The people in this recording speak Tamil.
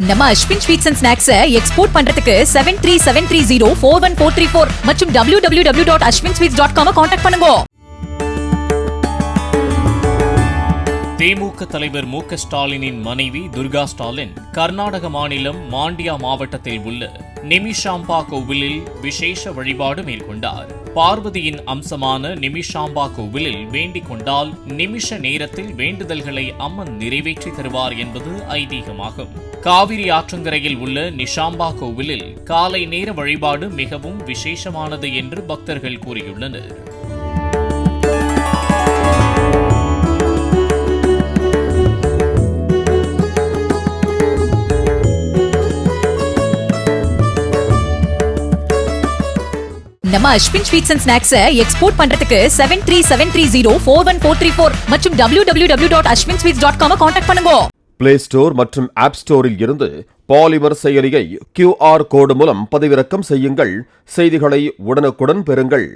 நம்ம Ashwin sweets and snacks export பண்றதுக்கு 7373041434 மற்றும் www.ashwinsweets.com கான்டாக்ட் பண்ணுங்க. திமுக தலைவர் மு.க. ஸ்டாலினின் மனைவி துர்கா ஸ்டாலின் கர்நாடக மாநிலம் மாண்டியா மாவட்டத்தில் உள்ள நிமிஷாம்பா கோவிலில் விசேஷ வழிபாடு மேற்கொண்டார். பார்வதியின் அம்சமான நிமிஷாம்பா கோவிலில் வேண்டிக் கொண்டால் நிமிஷ நேரத்தில் வேண்டுதல்களை அம்மன் நிறைவேற்றி தருவார் என்பது ஐதீகமாகும். காவிரி ஆற்றங்கரையில் உள்ள நிஷாம்பா கோவிலில் காலை நேர வழிபாடு மிகவும் விசேஷமானது என்று பக்தர்கள் கூறியுள்ளனர். நம்ம Ashwin sweets and snacks export பண்றதுக்கு 7373041434 மற்றும் www.ashwinsweets.com கான்டாக்ட் பண்ணுங்க. பிளே ஸ்டோர் மற்றும் ஆப் ஸ்டோரில் இருந்து பாலிமர் செயலியை QR கோடு மூலம் பதிவிறக்கம் செய்யுங்கள். செய்திகளை உடனுக்குடன் பெறுங்கள்.